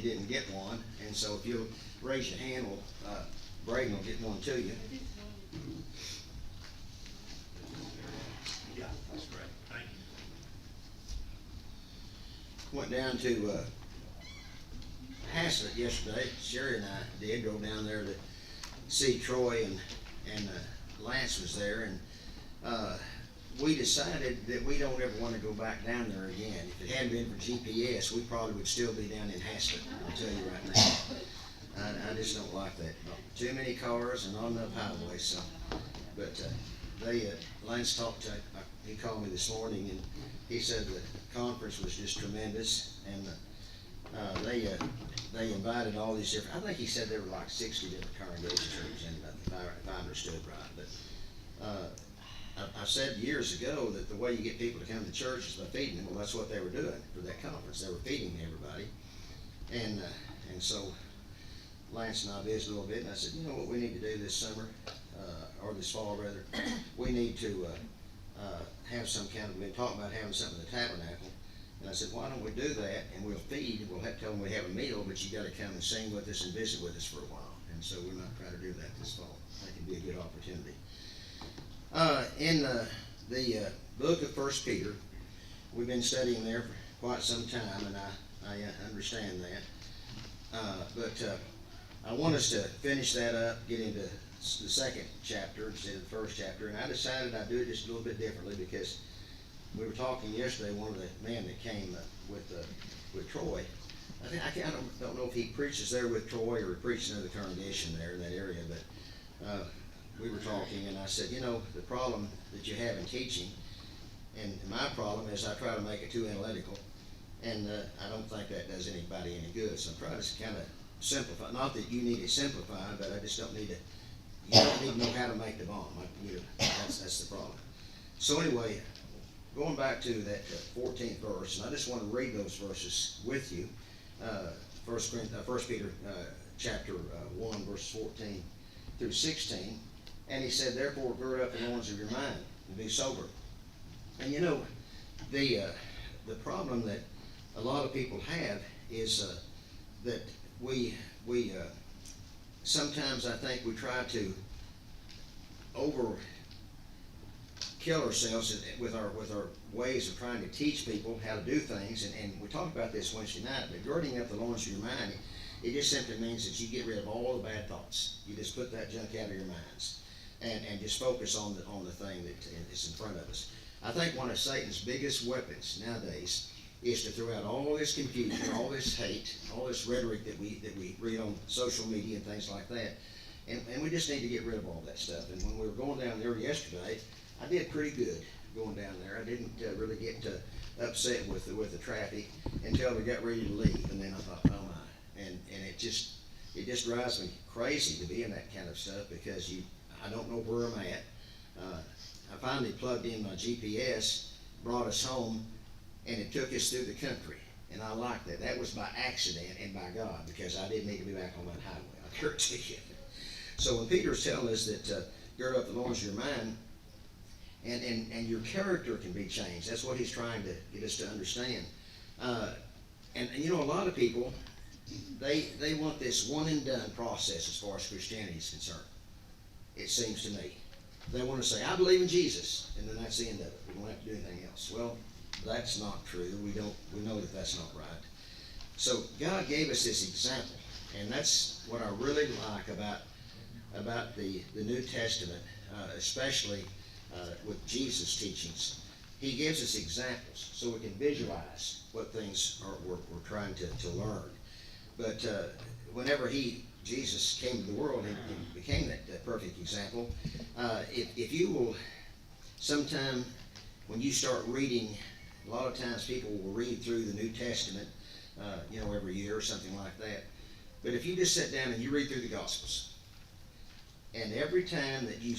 you didn't get one, and so if you'll raise your hand, Braden will get one to you. Yeah, that's great, thank you. Went down to Haslett yesterday. Sherry and I did go down there to see Troy, and Lance was there, and we decided that we don't ever want to go back down there again. If it hadn't been for GPS, we probably would still be down in Haslett, I'll tell you right now. I just don't like that. Too many cars and not enough highways, so. But Lance talked to, he called me this morning, and he said the conference was just tremendous, and they invited all these different, I think he said there were like 60 different congregations represented, if I understood right. But I said years ago that the way you get people to come to church is by feeding them. Well, that's what they were doing for that conference. They were feeding everybody. And so Lance and I visited a little bit, and I said, you know what we need to do this summer, or this fall rather, we need to have some kind of, we've been talking about having something in the tabernacle. And I said, why don't we do that, and we'll feed, we'll have to tell them we have a meal, but you gotta come and sing with us and visit with us for a while. And so we might try to do that this fall. That could be a good opportunity. In the book of 1 Peter, we've been studying there for quite some time, and I understand that. But I want us to finish that up, get into the second chapter instead of the first chapter, and I decided I'd do it just a little bit differently because we were talking yesterday, one of the men that came with Troy, I don't know if he preaches there with Troy or he preaches another congregation there in that area, but we were talking, and I said, you know, the problem that you have in teaching, and my problem is I try to make it too analytical, and I don't think that does anybody any good. So I'm trying to kind of simplify. Not that you need it simplified, but I just don't need to. You don't need to know how to make the bomb. That's the problem. So anyway, going back to that 14th verse, and I just want to read those verses with you. 1 Peter chapter 1, verse 14 through 16. And he said, therefore, gird up the loins of your mind and be sober. And you know, the problem that a lot of people have is that we sometimes I think we try to over kill ourselves with our ways of trying to teach people how to do things. And we talked about this Wednesday night, but girding up the loins of your mind, it just simply means that you get rid of all the bad thoughts. You just put that junk out of your minds. And just focus on the thing that is in front of us. I think one of Satan's biggest weapons nowadays is to throw out all this confusion, all this hate, all this rhetoric that we read on social media and things like that. And we just need to get rid of all that stuff. And when we were going down there yesterday, I did pretty good going down there. I didn't really get upset with the traffic until we got ready to leave, and then I thought, oh my! And it just drives me crazy to be in that kind of stuff because I don't know where I'm at. I finally plugged in my GPS, brought us home, and it took us through the country. And I like that. That was by accident and by God, because I didn't need to be back on that highway. I guarantee you. So when Peter's telling us that gird up the loins of your mind, and your character can be changed. That's what he's trying to get us to understand. And you know, a lot of people, they want this one and done process as far as Christianity is concerned. It seems to me. They want to say, I believe in Jesus, and then that's the end of it. We don't have to do anything else. Well, that's not true. We know that that's not right. So God gave us this example, and that's what I really like about the New Testament, especially with Jesus' teachings. He gives us examples so we can visualize what things we're trying to learn. But whenever Jesus came to the world, he became that perfect example. If you will, sometime when you start reading, a lot of times people will read through the New Testament, every year or something like that. But if you just sit down and you read through the Gospels, and every time that you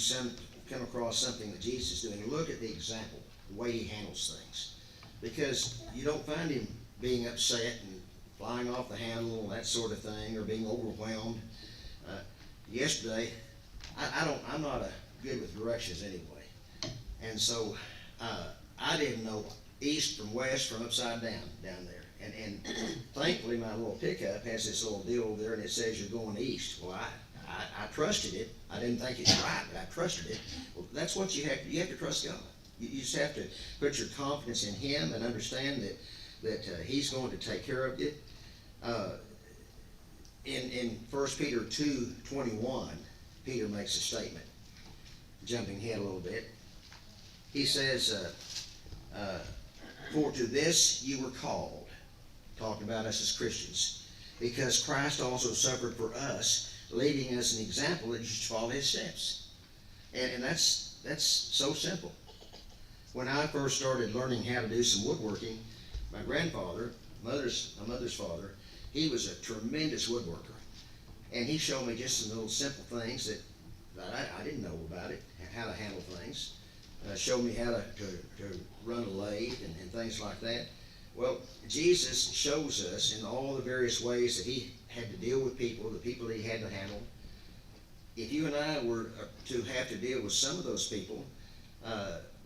come across something that Jesus is doing, look at the example, the way he handles things. Because you don't find him being upset and flying off the handle and that sort of thing, or being overwhelmed. Yesterday, I'm not good with directions anyway. And so I didn't know east from west from upside down there. And thankfully, my little pickup has this little deal over there, and it says you're going east. Well, I trusted it. I didn't think it's right, but I trusted it. Well, that's what you have to. You have to trust God. You just have to put your confidence in Him and understand that He's going to take care of you. In 1 Peter 2:21, Peter makes a statement, jumping ahead a little bit. He says, "For to this you were called," talking about us as Christians, "because Christ also suffered for us, leaving us an example that you should follow His steps." And that's so simple. When I first started learning how to do some woodworking, my grandfather, my mother's father, he was a tremendous woodworker. And he showed me just some little simple things that I didn't know about it, how to handle things. Showed me how to run a lathe and things like that. Well, Jesus shows us in all the various ways that He had to deal with people, the people that He had to handle. If you and I were to have to deal with some of those people,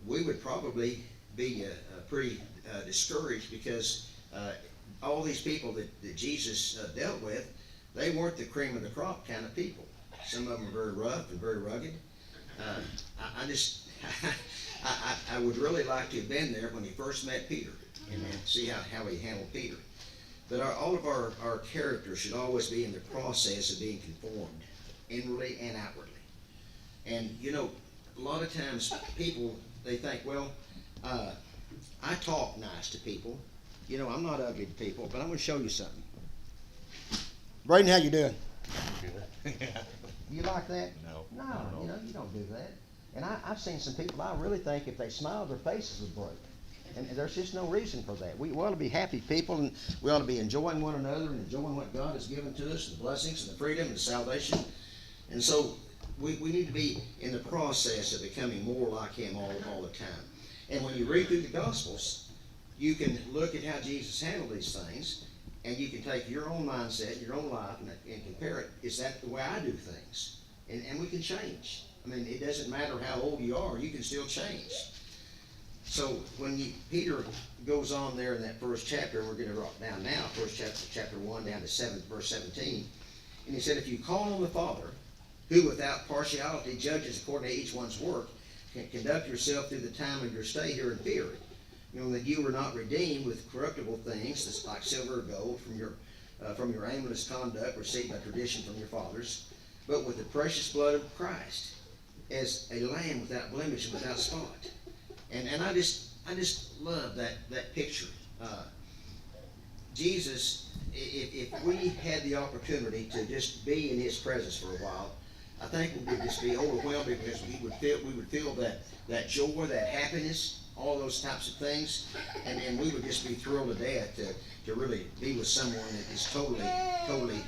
we would probably be pretty discouraged, because all these people that Jesus dealt with, they weren't the cream of the crop kind of people. Some of them were very rough and very rugged. I would really like to have been there when He first met Peter and see how He handled Peter. But all of our characters should always be in the process of being conformed, inwardly and outwardly. And you know, a lot of times people, they think, well, I talk nice to people. You know, I'm not ugly to people, but I'm going to show you something. Braden, how you doing? Good. You like that? No. No, you know, you don't do that. And I've seen some people, I really think if they smiled, their faces would break. And there's just no reason for that. We ought to be happy people, and we ought to be enjoying one another and enjoying what God has given to us, the blessings and the freedom and the salvation. And so we need to be in the process of becoming more like Him all the time. And when you read through the Gospels, you can look at how Jesus handled these things, and you can take your own mindset, your own life, and compare it. Is that the way I do things? And we can change. I mean, it doesn't matter how old you are, you can still change. So when Peter goes on there in that first chapter, we're going to drop down now, first chapter 1 down to verse 17. And he said, "If you call on the Father, who without partiality judges according to each one's work, can conduct yourself through the time of your stay here in fear, knowing that you were not redeemed with corruptible things, like silver or gold, from your aimless conduct received by tradition from your fathers, but with the precious blood of Christ, as a lamb without blemish and without spot." And I just love that picture. Jesus, if we had the opportunity to just be in His presence for a while, I think we would just be overwhelmed, because we would feel that joy, that happiness, all those types of things, and we would just be thrilled to death to really be with someone that is totally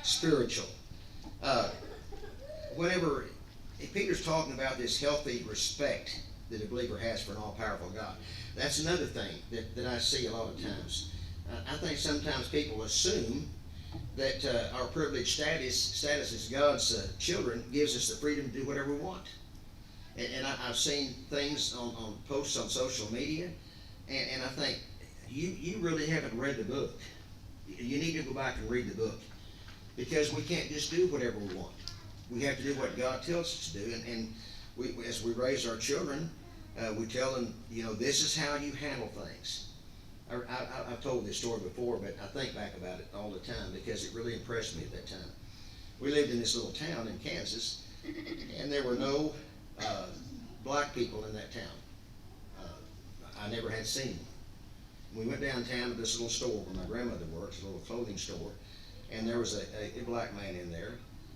spiritual. Whenever Peter's talking about this healthy respect that a believer has for an all-powerful God, that's another thing that I see a lot of times. I think sometimes people assume that our privileged status as God's children gives us the freedom to do whatever we want. And I've seen things on posts on social media, and I think, you really haven't read the book. You need to go back and read the book, because we can't just do whatever we want. We have to do what God tells us to do, and as we raise our children, we tell them, you know, this is how you handle things. I've told this story before, but I think back about it all the time, because it really impressed me at that time. We lived in this little town in Kansas, and there were no black people in that town. I never had seen them. We went downtown to this little store where my grandmother works, a little clothing store, and there was a black man in there,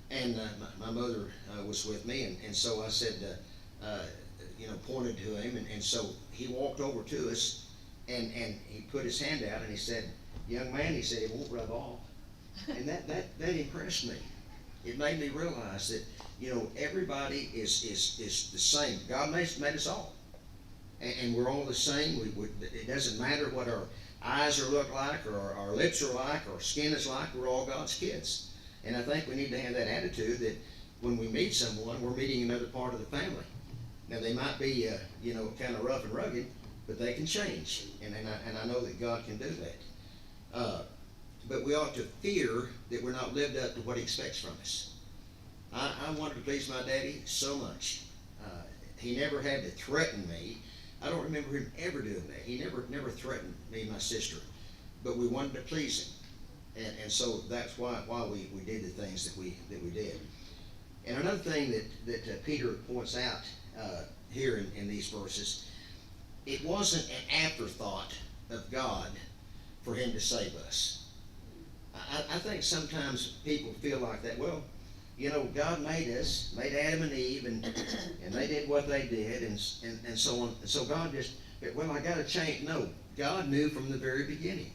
and my mother was with me, and so I said, pointed to him, and so he walked over to us, and he put his hand out, and he said, "Young man," he said, "it won't rub off." And that impressed me. It made me realize that, everybody is the same. God made us all. And we're all the same. It doesn't matter what our eyes look like, or our lips are like, or our skin is like. We're all God's kids. And I think we need to have that attitude that when we meet someone, we're meeting another part of the family. Now, they might be, kind of rough and rugged, but they can change. And I know that God can do that. But we ought to fear that we're not lived up to what he expects from us. I wanted to please my daddy so much. He never had to threaten me. I don't remember him ever doing that. He never threatened me and my sister. But we wanted to please him. And so that's why we did the things that we did. And another thing that Peter points out here in these verses, it wasn't an afterthought of God for him to save us. I think sometimes people feel like that. Well, you know, God made us, made Adam and Eve, and they did what they did, and so on. And so God just, well, I got to change. No, God knew from the very beginning.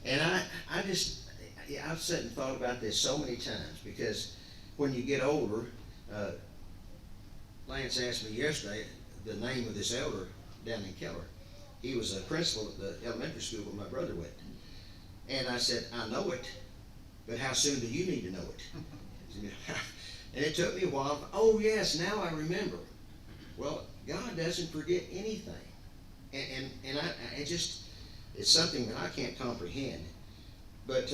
And I've sat and thought about this so many times, because when you get older, Lance asked me yesterday the name of this elder down in Keller. He was a principal at the elementary school where my brother went. And I said, I know it, but how soon do you need to know it? And it took me a while. Oh yes, now I remember. Well, God doesn't forget anything. And it's something that I can't comprehend. But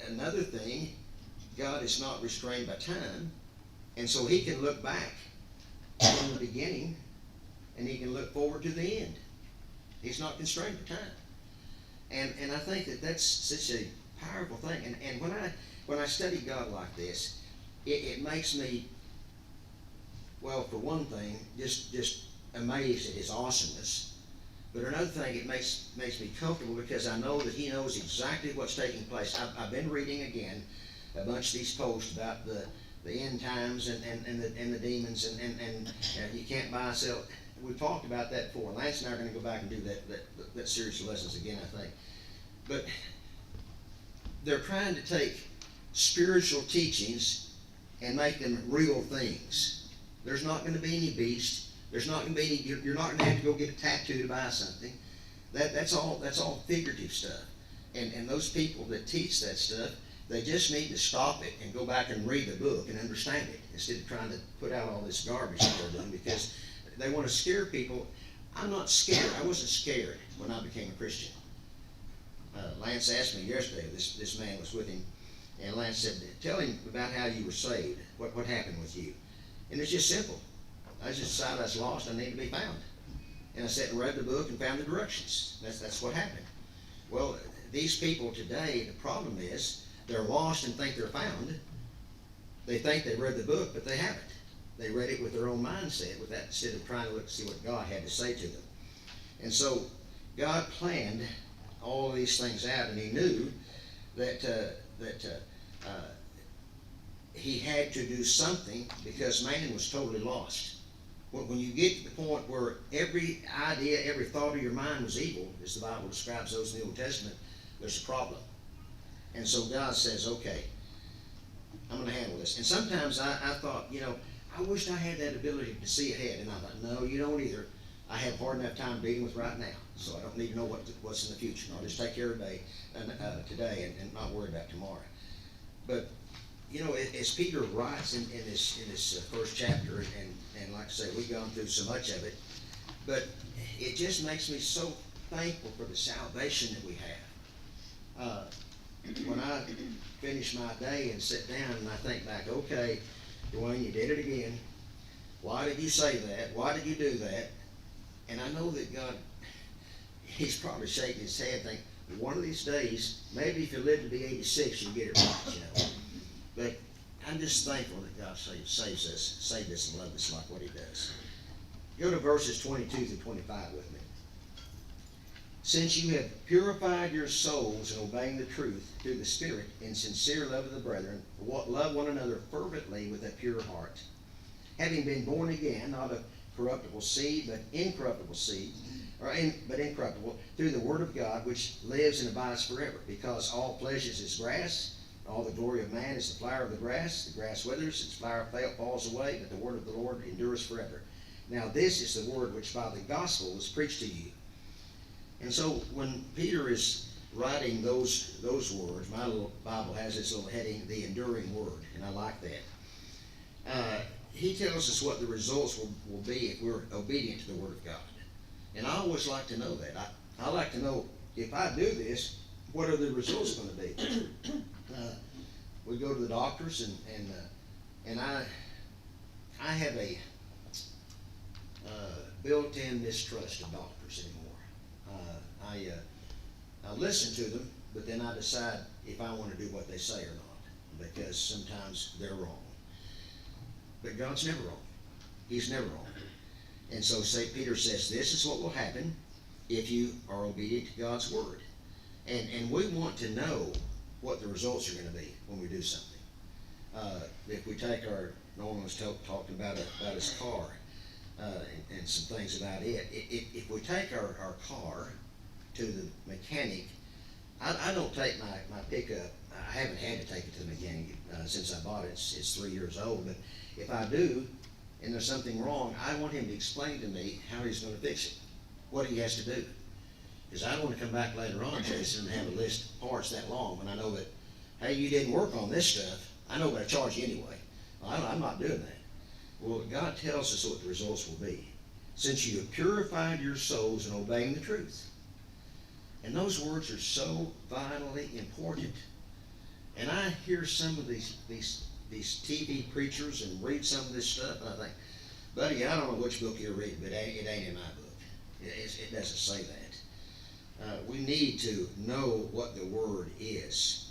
another thing, God is not restrained by time, and so he can look back from the beginning, and he can look forward to the end. He's not constrained by time. And I think that's such a powerful thing. And when I study God like this, it makes me, well, for one thing, just amazed at his awesomeness. But another thing, it makes me comfortable, because I know that he knows exactly what's taking place. I've been reading again a bunch of these posts about the end times and the demons and you can't buy and sell. We've talked about that before. Lance and I are going to go back and do that series of lessons again, I think. But they're trying to take spiritual teachings and make them real things. There's not going to be any beast. There's not going to be any. You're not going to have to go get a tattoo to buy something. That's all figurative stuff. And those people that teach that stuff, they just need to stop it and go back and read the book and understand it, instead of trying to put out all this garbage that they're doing, because they want to scare people. I'm not scared. I wasn't scared when I became a Christian. Lance asked me yesterday, this man was with him, and Lance said, tell him about how you were saved, what happened with you. And it's just simple. I just decided I was lost, I need to be found. And I sat and read the book and found the directions. That's what happened. Well, these people today, the problem is, they're lost and think they're found. They think they read the book, but they haven't. They read it with their own mindset, with that, instead of trying to look to see what God had to say to them. And so God planned all of these things out, and he knew that he had to do something, because man was totally lost. When you get to the point where every idea, every thought of your mind was evil, as the Bible describes those in the Old Testament, there's a problem. And so God says, okay, I'm going to handle this. And sometimes I thought, I wished I had that ability to see ahead. And I thought, no, you don't either. I have hard enough time dealing with right now, so I don't need to know what's in the future. I'll just take care of today and not worry about tomorrow. But as Peter writes in this first chapter, and like I say, we've gone through so much of it, but it just makes me so thankful for the salvation that we have. When I finish my day and sit down and I think back, okay, Dwayne, you did it again. Why did you say that? Why did you do that? And I know that God, he's probably shaking his head thinking, one of these days, maybe if you live to be 86, you'll get it right, But I'm just thankful that God saved us and loved us like what he does. Go to verses 22 through 25 with me. Since you have purified your souls in obeying the truth through the Spirit in sincere love of the brethren, love one another fervently with a pure heart, having been born again, not of corruptible seed, but incorruptible seed, but incorruptible, through the word of God, which lives and abides forever. Because all flesh is as grass, all the glory of man is the flower of the grass withers, its flower falls away, but the word of the Lord endures forever. Now this is the word which by the gospel was preached to you. And so when Peter is writing those words, my little Bible has this little heading, the enduring word, and I like that. He tells us what the results will be if we're obedient to the word of God. And I always like to know that. I like to know, if I do this, what are the results gonna be? We go to the doctors and I have a built-in mistrust of doctors anymore. I listen to them, but then I decide if I wanna do what they say or not, because sometimes they're wrong. But God's never wrong. He's never wrong. And so St. Peter says, this is what will happen if you are obedient to God's word. And we want to know what the results are gonna be when we do something. If we take Norman was talking about his car, and some things about it. If we take our car to the mechanic, I don't take my pickup, I haven't had to take it to the mechanic since I bought it, it's 3 years old, but if I do, and there's something wrong, I want him to explain to me how he's gonna fix it, what he has to do. Because I don't wanna come back later on, Jason, and have a list of parts that long, when I know that, hey, you didn't work on this stuff, I know what I charge you anyway. Well, I'm not doing that. Well, God tells us what the results will be. Since you have purified your souls in obeying the truth. And those words are so vitally important. And I hear some of these TV preachers and read some of this stuff, and I think, buddy, I don't know which book you're reading, but it ain't in my book. It doesn't say that. We need to know what the word is.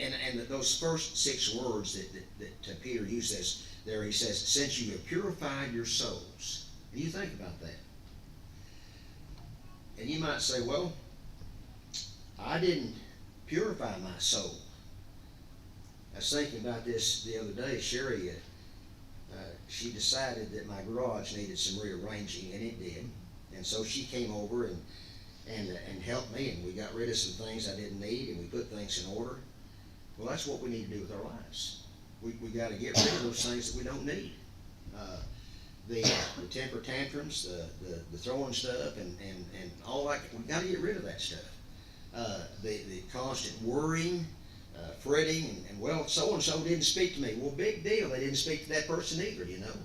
And those first 6 words that Peter uses there, he says, since you have purified your souls. And you think about that. And you might say, well, I didn't purify my soul. I was thinking about this the other day. Sherry, she decided that my garage needed some rearranging, and it did. And so she came over and helped me, and we got rid of some things I didn't need, and we put things in order. Well, that's what we need to do with our lives. We got to get rid of those things that we don't need. The temper tantrums, the throwing stuff, and all that. We got to get rid of that stuff. The constant worrying, fretting, and well, so and so didn't speak to me. Well, big deal. They didn't speak to that person either. You know,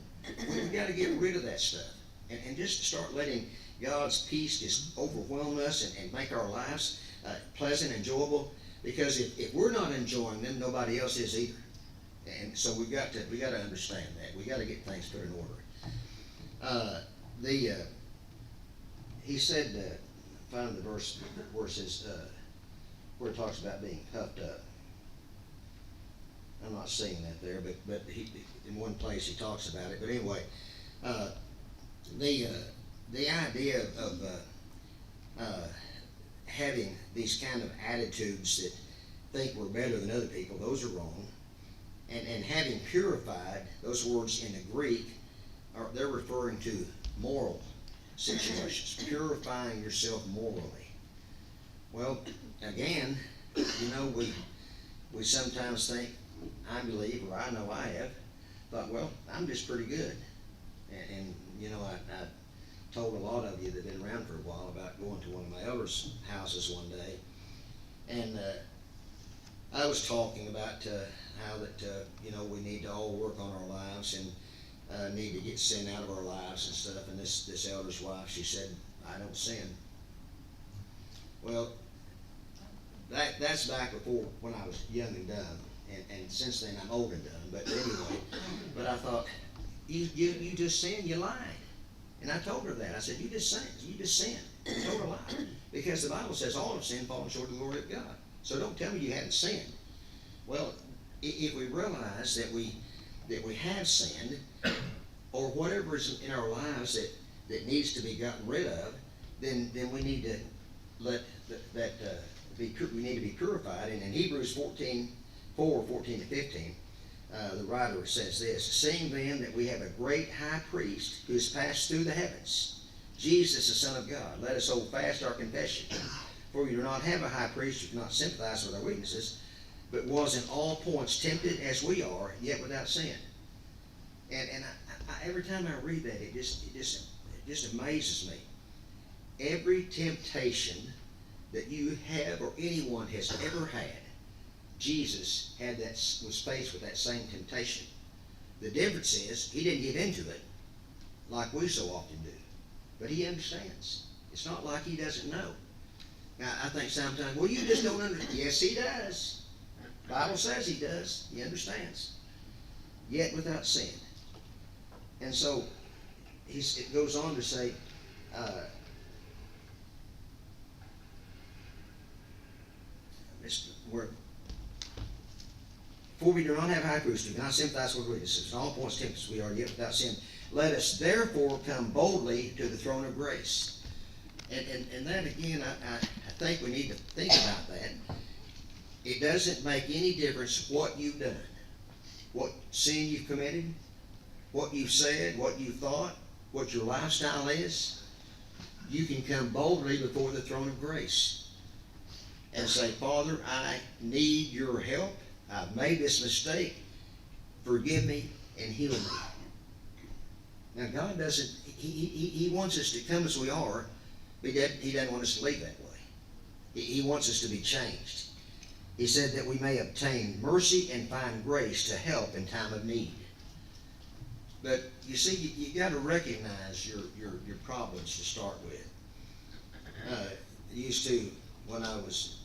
we got to get rid of that stuff and just start letting God's peace just overwhelm us and make our lives pleasant, enjoyable. Because if we're not enjoying them, nobody else is either. And so we got to understand that. We got to get things put in order. He said, find the verse where it says, where it talks about being puffed up. I'm not seeing that there, but he, in one place he talks about it. But anyway, the idea of having these kind of attitudes that think we're better than other people, those are wrong. And having purified, those words in the Greek, they're referring to moral situations, purifying yourself morally. Well, again, you know, we sometimes think, I believe, or I know I have, thought, well, I'm just pretty good. And you know, I told a lot of you that have been around for a while about going to one of my elders' houses one day, and I was talking about how that you know, we need to all work on our lives and need to get sin out of our lives and stuff. And this elder's wife, she said, I don't sin. Well, that's back before when I was young and dumb, and since then I'm old and dumb. But anyway, but I thought, you just sinned, you lied. And I told her that. I said, you just sinned. You told her a lie. Because the Bible says all have sinned, fallen short of the glory of God. So don't tell me you haven't sinned. Well, if we realize that we have sinned, or whatever is in our lives that needs to be gotten rid of, then we need to let we need to be purified. And in Hebrews 14:14-15, the writer says this, seeing then that we have a great high priest who has passed through the heavens, Jesus the Son of God, let us hold fast our confession. For we do not have a high priest who cannot sympathize with our weaknesses, but was in all points tempted as we are, yet without sin. And I, every time I read that, it just amazes me. Every temptation that you have or anyone has ever had, Jesus was faced with that same temptation. The difference is he didn't give in to it like we so often do, but he understands. It's not like he doesn't know. Now, I think sometimes, well, you just don't understand. Yes, he does. Bible says he does. He understands. Yet without sin. And so, it goes on to say, for we do not have high priest who cannot sympathize with weaknesses, in all points tempted as we are, yet without sin. Let us therefore come boldly to the throne of grace. And that again, I think we need to think about that. It doesn't make any difference what you've done, what sin you've committed, what you've said, what you've thought, what your lifestyle is. You can come boldly before the throne of grace and say, Father, I need your help. I've made this mistake. Forgive me and heal me. Now, God doesn't, He wants us to come as we are, but He doesn't want us to leave that way. He wants us to be changed. He said that we may obtain mercy and find grace to help in time of need. But you see, you got to recognize your problems to start with. Used to, when I was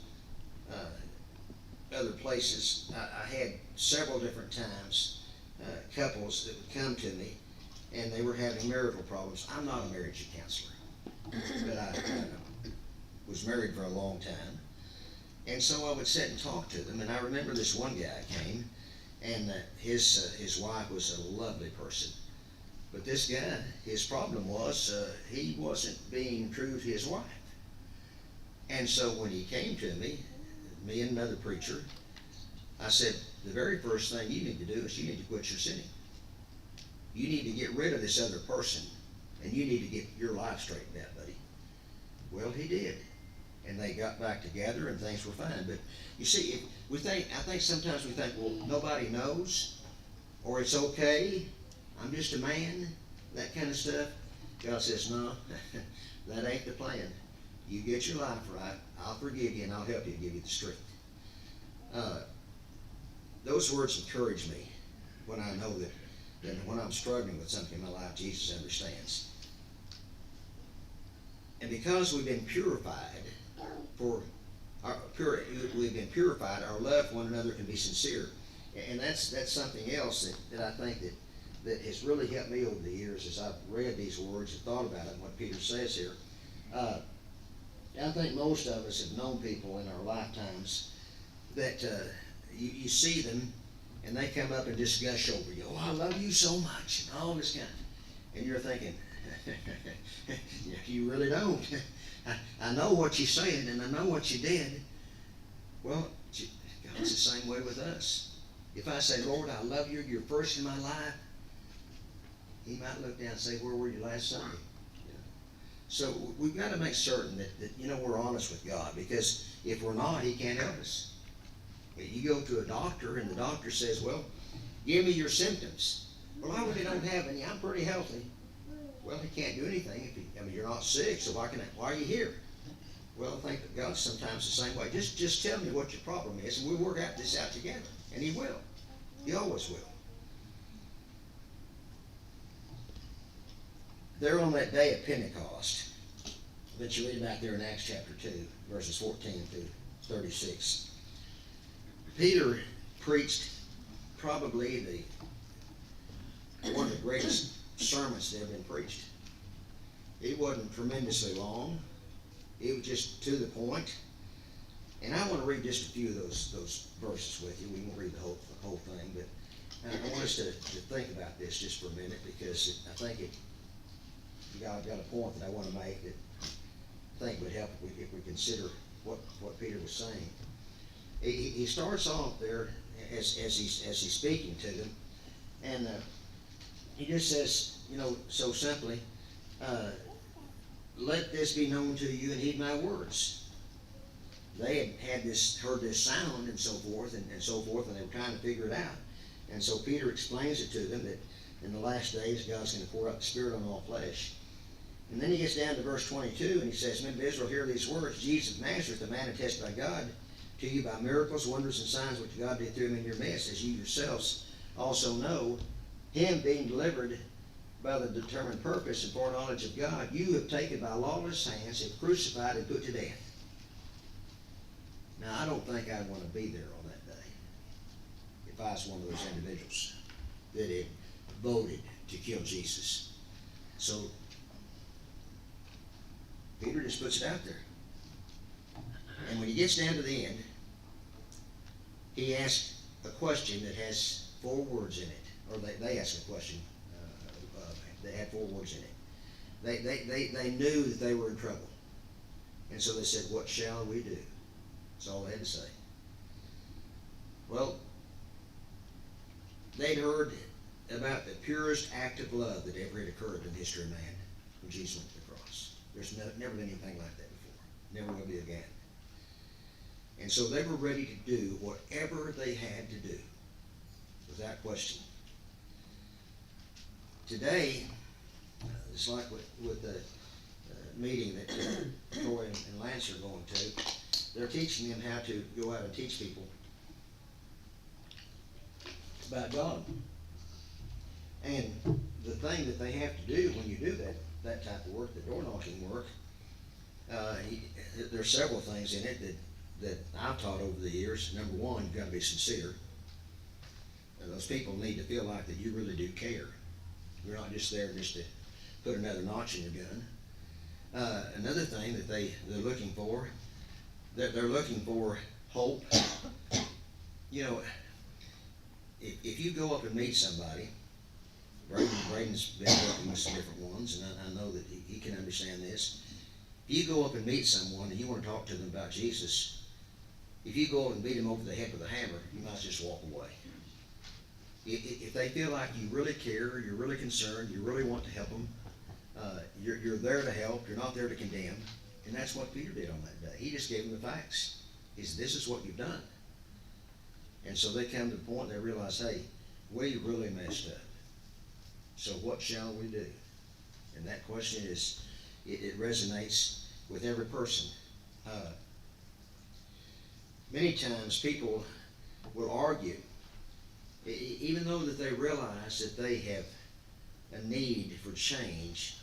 other places, I had several different times couples that would come to me, and they were having marital problems. I'm not a marriage counselor, but I was married for a long time. And so I would sit and talk to them, and I remember this one guy came, and his wife was a lovely person. But this guy, his problem was he wasn't being true to his wife. And so when he came to me and another preacher, I said, the very first thing you need to do is you need to quit your sinning. You need to get rid of this other person, and you need to get your life straightened out, buddy. Well, he did. And they got back together and things were fine. But you see, I think sometimes we think, well, nobody knows, or it's okay, I'm just a man, that kind of stuff. God says, no, that ain't the plan. You get your life right, I'll forgive you and I'll help you give you the strength. Those words encourage me when I know that when I'm struggling with something in my life, Jesus understands. And because we've been purified, our love for one another can be sincere. And that's something else that I think that has really helped me over the years as I've read these words and thought about it and what Peter says here. I think most of us have known people in our lifetimes that you see them and they come up and just gush over you. Oh, I love you so much, and all this kind. And you're thinking, you really don't. I know what you said and I know what you did. Well, God's the same way with us. If I say, Lord, I love you, you're first in my life, He might look down and say, where were you last Sunday? So we've got to make certain that we're honest with God, because if we're not, He can't help us. You go to a doctor and the doctor says, well, give me your symptoms. Well, I really don't have any. I'm pretty healthy. Well, He can't do anything. You're not sick, so why are you here? Well, I think that God's sometimes the same way. Just tell me what your problem is, and we'll work this out together. And He will. He always will. There on that day of Pentecost, that you read about there in Acts chapter 2, verses 14 through 36, Peter preached probably one of the greatest sermons that have been preached. It wasn't tremendously long. It was just to the point. And I want to read just a few of those verses with you. We won't read the whole thing, but I want us to think about this just for a minute, because I think God got a point that I want to make that I think would help if we consider what Peter was saying. He starts off there as he's speaking to them, and he just says, so simply, let this be known to you and heed my words. They had heard this sound and so forth, and they were trying to figure it out. And so Peter explains it to them that in the last days God's going to pour out the Spirit on all flesh. And then he gets down to verse 22, and he says, Men of Israel, hear these words. Jesus of Nazareth, the man attested by God to you by miracles, wonders, and signs which God did through him in your midst, as you yourselves also know, him being delivered by the determined purpose and foreknowledge of God, you have taken by lawless hands and crucified and put to death. Now, I don't think I'd want to be there on that day if I was one of those individuals that had voted to kill Jesus. So Peter just puts it out there. And when he gets down to the end, he asks a question that has 4 words in it. Or they asked a question that had 4 words in it. They knew that they were in trouble. And so they said, what shall we do? That's all they had to say. Well, they'd heard about the purest act of love that ever had occurred in the history of man when Jesus went to the cross. There's never been anything like that before. Never will be again. And so they were ready to do whatever they had to do, without question. Today, it's like with the meeting that Troy and Lance are going to, they're teaching them how to go out and teach people about God. And the thing that they have to do when you do that type of work, the door knocking work, there's several things in it that I've taught over the years. Number one, you've got to be sincere. Those people need to feel like that you really do care. You're not just there just to put another notch in your gun. Another thing that they're looking for, they're looking for hope. You know, if you go up and meet somebody, Braden's been working with some different ones, and I know that he can understand this. If you go up and meet someone and you want to talk to them about Jesus, if you go up and beat them over the head with a hammer, you might just walk away. If they feel like you really care, you're really concerned, you really want to help them, you're there to help, you're not there to condemn, and that's what Peter did on that day. He just gave them the facts. He said, this is what you've done. And so they come to the point they realize, hey, we really messed up. So what shall we do? And that question is, it resonates with every person. Many times people will argue, even though that they realize that they have a need for change,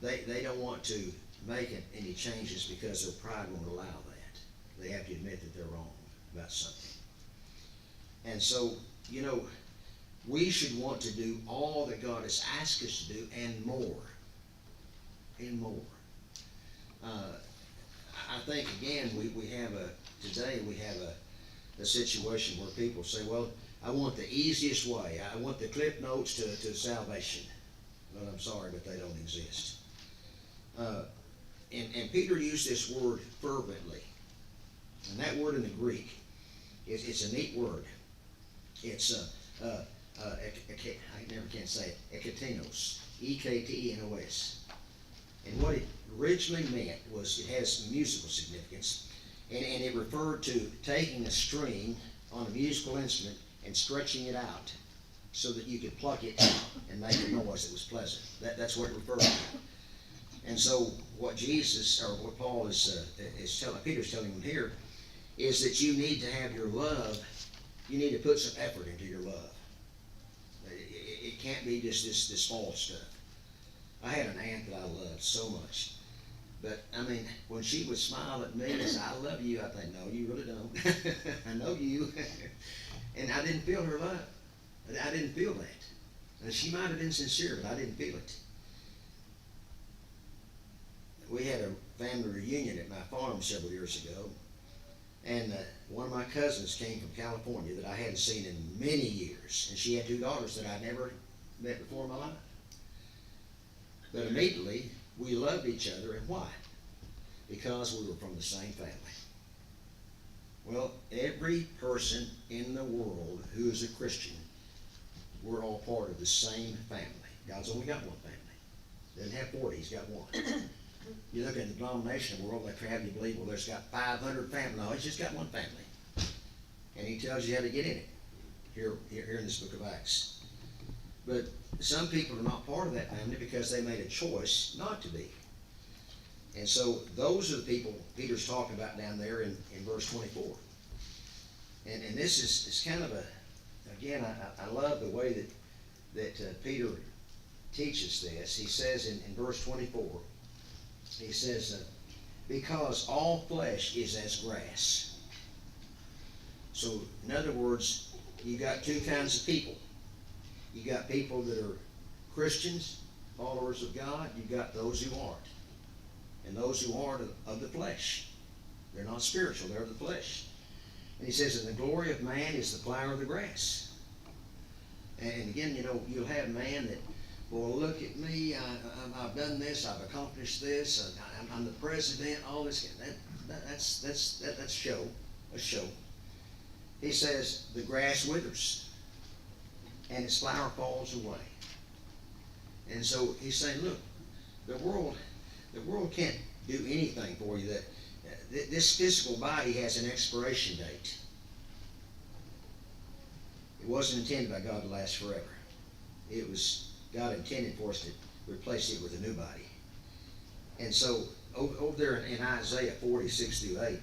they don't want to make any changes because their pride won't allow that. They have to admit that they're wrong about something. And so, you know, we should want to do all that God has asked us to do and more. And more. I think, again, we have today we have a situation where people say, well, I want the easiest way. I want the clip notes to salvation. Well, I'm sorry, but they don't exist. And Peter used this word fervently. And that word in the Greek, it's a neat word. It's I never can say it, ektenos, E-K-T-E-N-O-S. And what it originally meant was it has musical significance, and it referred to taking a string on a musical instrument and stretching it out so that you could pluck it and make a noise that was pleasant. That's what it referred to. And so what Jesus, or what Paul is telling, Peter's telling them here, is that you need to have your love, you need to put some effort into your love. It can't be just this false stuff. I had an aunt that I loved so much. But, I mean, when she would smile at me and say, I love you, I think, no, you really don't. I know you. And I didn't feel her love. I didn't feel that. And she might have been sincere, but I didn't feel it. We had a family reunion at my farm several years ago. And one of my cousins came from California that I hadn't seen in many years. And she had 2 daughters that I'd never met before in my life. But immediately, we loved each other. And why? Because we were from the same family. Well, every person in the world who is a Christian, we're all part of the same family. God's only got one family. Doesn't have 40, he's got one. You look at the denomination world, they have you believe, well, there's got 500 families. No, he's just got one family. And he tells you how to get in it here in this book of Acts. But some people are not part of that family because they made a choice not to be. And so those are the people Peter's talking about down there in verse 24. And this is kind of again, I love the way that Peter teaches this. He says in verse 24, he says, because all flesh is as grass. So in other words, you got two kinds of people. You got people that are Christians, followers of God. You got those who aren't. And those who aren't of the flesh. They're not spiritual, they're of the flesh. And he says, and the glory of man is the flower of the grass. And again, you know, you'll have man that, well, look at me, I've done this, I've accomplished this, I'm the president, all this. That's show, a show. He says, the grass withers, and its flower falls away. And so he's saying, look, the world can't do anything for you. That this physical body has an expiration date. It wasn't intended by God to last forever. It was, God intended for us to replace it with a new body. And so over there in Isaiah 46-8,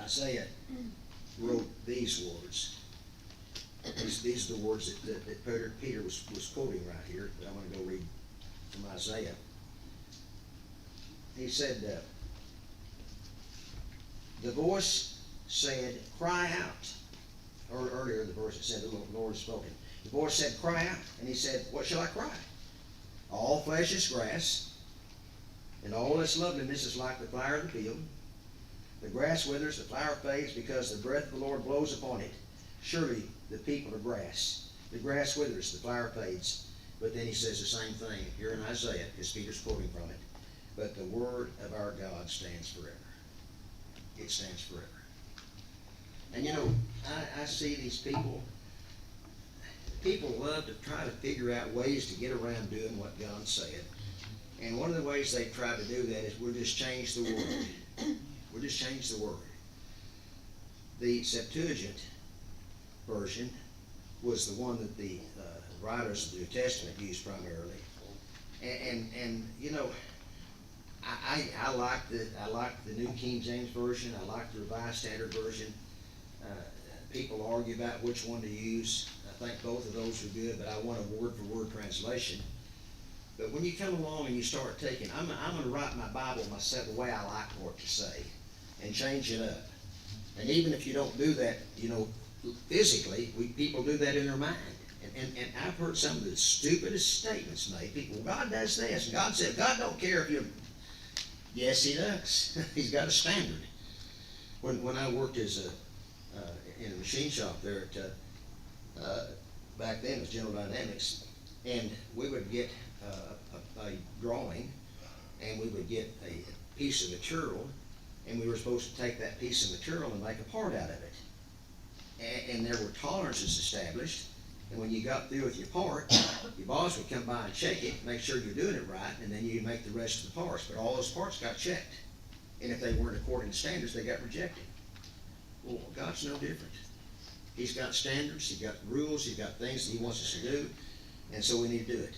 Isaiah wrote these words. These are the words that Peter was quoting right here, but I'm going to go read from Isaiah. He said, the voice said, cry out. Or earlier the verse said, the Lord has spoken. The voice said, cry out. And he said, what shall I cry? All flesh is grass, and all its loveliness is like the flower of the field. The grass withers, the flower fades, because the breath of the Lord blows upon it. Surely the people are grass. The grass withers, the flower fades. But then he says the same thing here in Isaiah, because Peter's quoting from it. But the word of our God stands forever. It stands forever. And you know, I see these people love to try to figure out ways to get around doing what God said. And one of the ways they've tried to do that is we'll just change the word. We'll just change the word. The Septuagint version was the one that the writers of the New Testament used primarily. And you know, I like the New King James Version. I like the Revised Standard Version. People argue about which one to use. I think both of those are good, but I want a word-for-word translation. But when you come along and you start taking, I'm going to write my Bible myself the way I like for it to say, and change it up. And even if you don't do that, you know, physically, people do that in their mind. And I've heard some of the stupidest statements made. People, well, God does this, and God said, God don't care if you. Yes, He does. He's got a standard. When I worked as in a machine shop there at, back then it was General Dynamics, and we would get a drawing, and we would get a piece of material, and we were supposed to take that piece of material and make a part out of it. And there were tolerances established, and when you got through with your part, your boss would come by and check it, make sure you're doing it right, and then you make the rest of the parts. But all those parts got checked, and if they weren't according to standards, they got rejected. Well, God's no different. He's got standards, He's got rules, He's got things that He wants us to do, and so we need to do it.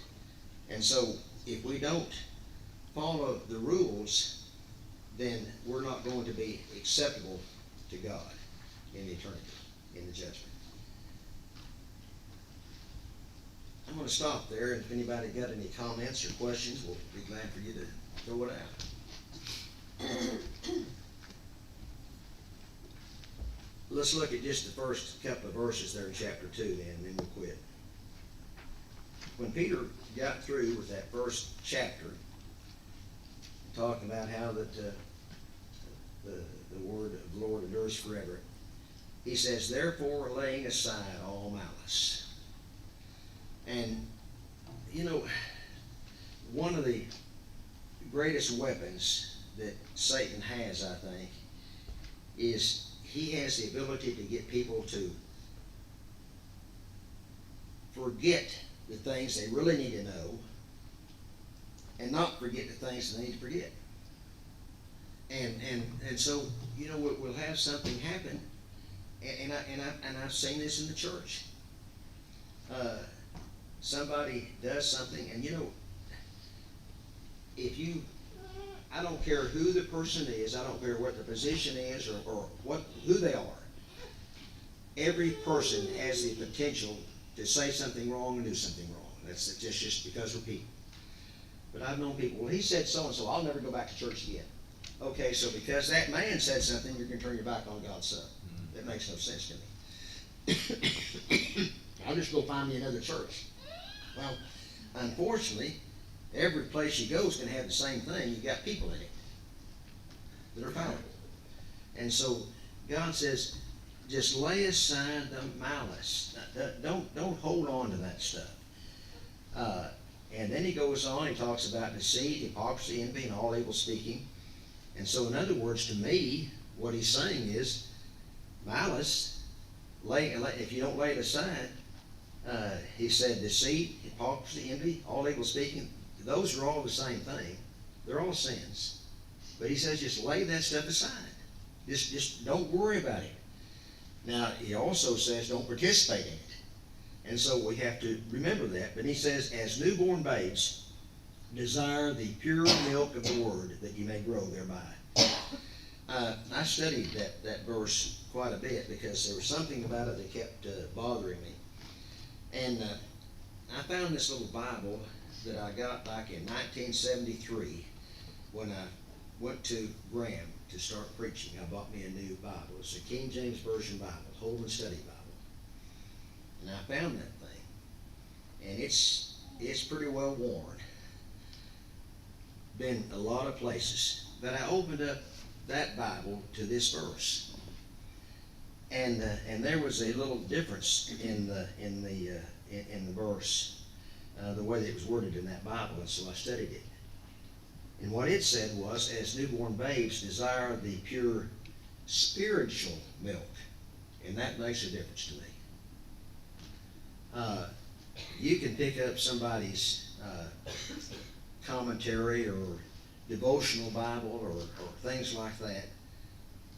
And so if we don't follow the rules, then we're not going to be acceptable to God in eternity, in the judgment. I'm going to stop there, and if anybody got any comments or questions, we'll be glad for you to throw it out. Let's look at just the first couple of verses there in chapter 2 then, and then we'll quit. When Peter got through with that first chapter, talking about how that the word of the Lord endures forever, he says, therefore laying aside all malice. And, you know, one of the greatest weapons that Satan has, I think, is he has the ability to get people to forget the things they really need to know and not forget the things they need to forget. And so, you know, we'll have something happen, and I've seen this in the church. Somebody does something, and you know, I don't care who the person is, I don't care what the position is or who they are. Every person has the potential to say something wrong and do something wrong. That's just because we're people. But I've known people, well, he said so-and-so, I'll never go back to church again. Okay, so because that man said something, you're going to turn your back on God's son. That makes no sense to me. I'll just go find me another church. Well, unfortunately, every place you go is going to have the same thing. You've got people in it that are fallible. And so God says, just lay aside the malice. Don't hold on to that stuff. And then he goes on, he talks about deceit, hypocrisy, envy, and all evil speaking. And so in other words, to me, what he's saying is, malice, if you don't lay it aside, he said deceit, hypocrisy, envy, all evil speaking, those are all the same thing. They're all sins. But he says just lay that stuff aside. Just don't worry about it. Now, he also says don't participate in it. And so we have to remember that. But he says, as newborn babes, desire the pure milk of the word that you may grow thereby. I studied that verse quite a bit because there was something about it that kept bothering me. And I found this little Bible that I got back in 1973 when I went to Graham to start preaching. I bought me a new Bible. It's a King James Version Bible, Holman Study Bible. And I found that thing. And it's pretty well worn. Been a lot of places. But I opened up that Bible to this verse. And there was a little difference in the verse, the way that it was worded in that Bible, and so I studied it. And what it said was, as newborn babes desire the pure spiritual milk. And that makes a difference to me. You can pick up somebody's commentary or devotional Bible or things like that,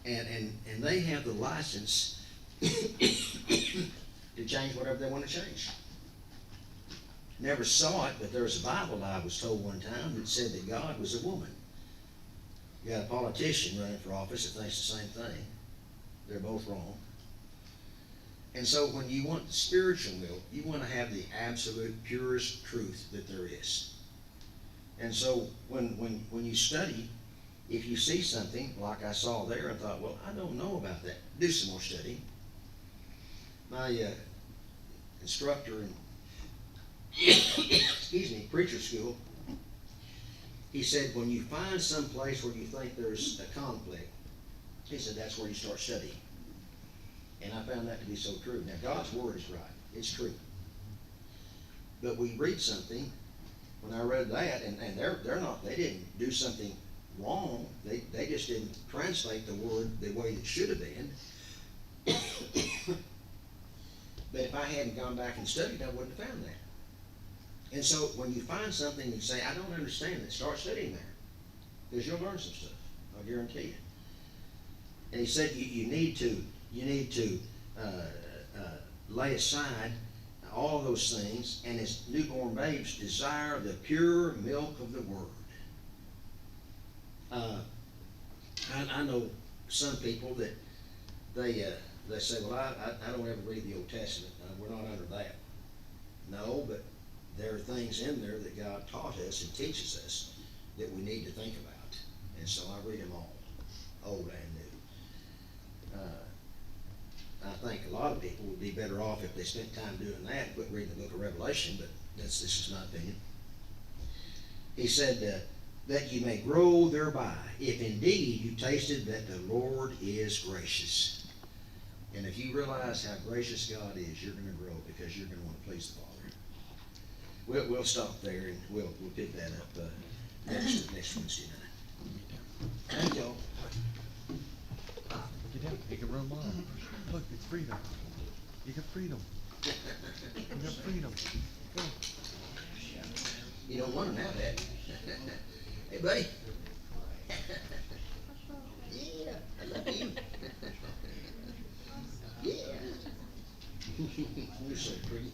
and they have the license to change whatever they want to change. Never saw it, but there's a Bible I was told one time that said that God was a woman. You got a politician running for office that thinks the same thing. They're both wrong. And so when you want the spiritual milk, you want to have the absolute purest truth that there is. And so when you study, if you see something like I saw there and thought, well, I don't know about that, do some more study. My instructor in preacher school, he said, when you find some place where you think there's a conflict, he said that's where you start studying. And I found that to be so true. Now, God's word is right. It's true. But we read something, when I read that, and they didn't do something wrong. They just didn't translate the word the way it should have been. But if I hadn't gone back and studied, I wouldn't have found that. And so when you find something you say, I don't understand it, start studying there. Because you'll learn some stuff. I'll guarantee you. And he said you need to lay aside all those things, and as newborn babes desire the pure milk of the word. I know some people that they say, well, I don't ever read the Old Testament. We're not under that. No, but there are things in there that God taught us and teaches us that we need to think about. And so I read them all, old and new. I think a lot of people would be better off if they spent time doing that, quit reading the book of Revelation, but this is my opinion. He said that you may grow thereby, if indeed you tasted that the Lord is gracious. And if you realize how gracious God is, you're going to grow because you're going to want to please the Father. We'll stop there and we'll pick that up next Wednesday night. Thank y'all. Get down. You can run mine. Look, it's freedom. You got freedom. You got freedom. Go. You don't want to have that. Hey, buddy. Yeah, I love you. Yeah. You're so pretty.